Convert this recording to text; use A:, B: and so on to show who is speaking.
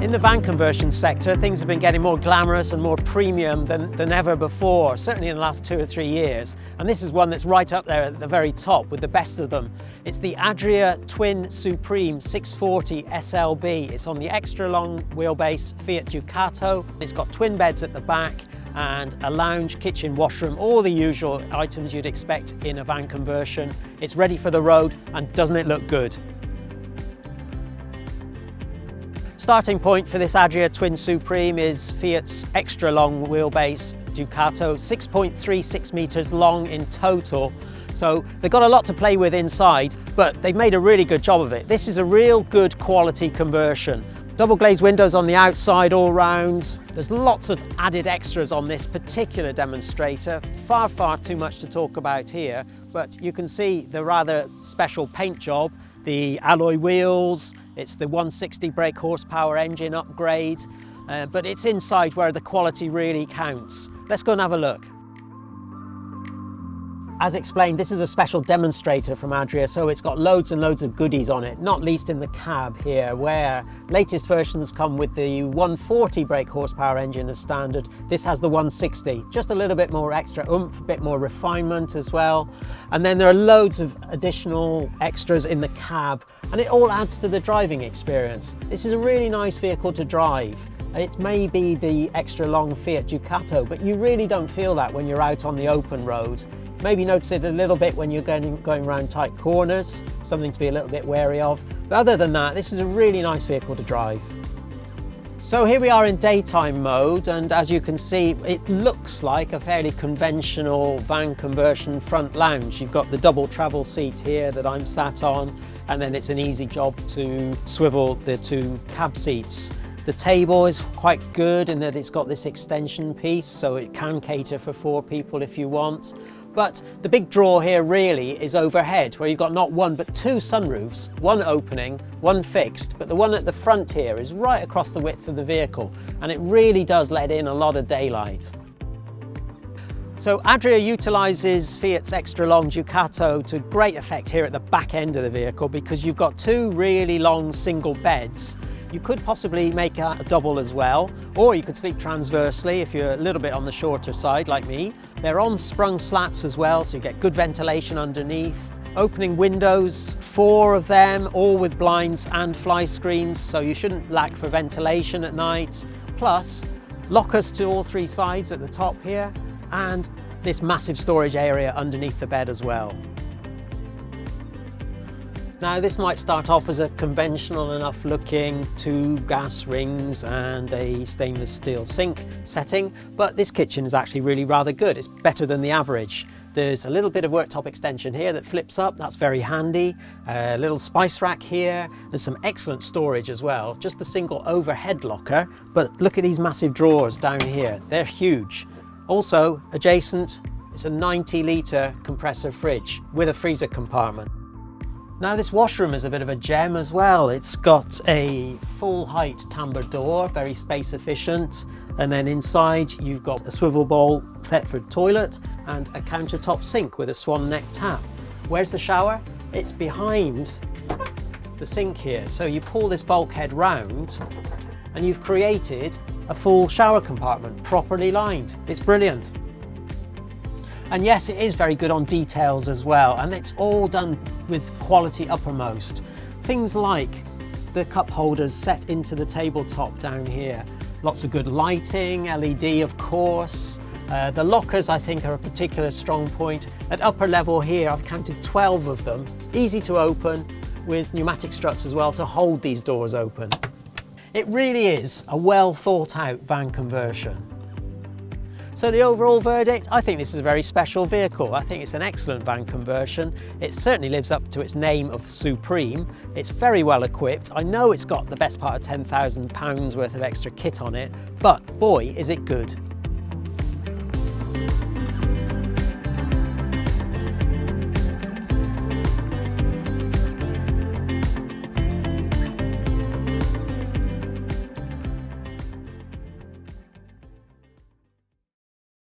A: In the van conversion sector, things have been getting more glamorous and more premium than ever before, certainly in the last 2 or 3 years. And this is one that's right up there at the very top with the best of them. It's the Adria Twin Supreme 640 SLB. It's on the extra long wheelbase Fiat Ducato. It's got twin beds at the back and a lounge, kitchen, washroom, all the usual items you'd expect in a van conversion. It's ready for the road, and doesn't it look good? Starting point for this Adria Twin Supreme is Fiat's extra long wheelbase Ducato, 6.36 meters long in total. So they've got a lot to play with inside, but they've made a really good job of it. This is a real good quality conversion. Double glazed windows on the outside all round. There's lots of added extras on this particular demonstrator. Far too much to talk about here, but you can see the rather special paint job, the alloy wheels. It's the 160 brake horsepower engine upgrade, but it's inside where the quality really counts. Let's go and have a look. As explained, this is a special demonstrator from Adria, so it's got loads and loads of goodies on it, not least in the cab here, where latest versions come with the 140 brake horsepower engine as standard. This has the 160, just a little bit more extra oomph, a bit more refinement as well. And then there are loads of additional extras in the cab, and it all adds to the driving experience. This is a really nice vehicle to drive. It may be the extra long Fiat Ducato, but you really don't feel that when you're out on the open road. Maybe notice it a little bit when you're going around tight corners, something to be a little bit wary of. But other than that, this is a really nice vehicle to drive. So here we are in daytime mode, and as you can see, it looks like a fairly conventional van conversion front lounge. You've got the double travel seat here that I'm sat on, and then it's an easy job to swivel the two cab seats. The table is quite good in that it's got this extension piece, so it can cater for 4 people if you want. But the big draw here really is overhead, where you've got not one but 2 sunroofs, one opening, one fixed, but the one at the front here is right across the width of the vehicle, and it really does let in a lot of daylight. So Adria utilises Fiat's extra long Ducato to great effect here at the back end of the vehicle, because you've got 2 really long single beds. You could possibly make that a double as well, or you could sleep transversely if you're a little bit on the shorter side like me. They're on sprung slats as well, so you get good ventilation underneath. Opening windows, 4 of them, all with blinds and fly screens, so you shouldn't lack for ventilation at night. Plus, lockers to all 3 sides at the top here, and this massive storage area underneath the bed as well. Now this might start off as a conventional enough looking 2 gas rings and a stainless steel sink setting, but this kitchen is actually really rather good. It's better than the average. There's a little bit of worktop extension here that flips up, that's very handy. A little spice rack here. There's some excellent storage as well. Just a single overhead locker, but look at these massive drawers down here. They're huge. Also adjacent, it's a 90-litre compressor fridge with a freezer compartment. Now this washroom is a bit of a gem as well. It's got a full height tambour door, very space efficient. And then inside you've got a swivel bowl Thetford toilet and a countertop sink with a swan neck tap. Where's the shower? It's behind the sink here. So you pull this bulkhead round and you've created a full shower compartment, properly lined. It's brilliant. And yes, it is very good on details as well, and it's all done with quality uppermost. Things like the cup holders set into the tabletop down here. Lots of good lighting, LED of course. The lockers I think are a particular strong point. At upper level here I've counted 12 of them, easy to open with pneumatic struts as well to hold these doors open. It really is a well thought out van conversion. So the overall verdict, I think this is a very special vehicle. I think it's an excellent van conversion. It certainly lives up to its name of Supreme. It's very well equipped. I know it's got the best part of £10,000 worth of extra kit on it, but boy, is it good.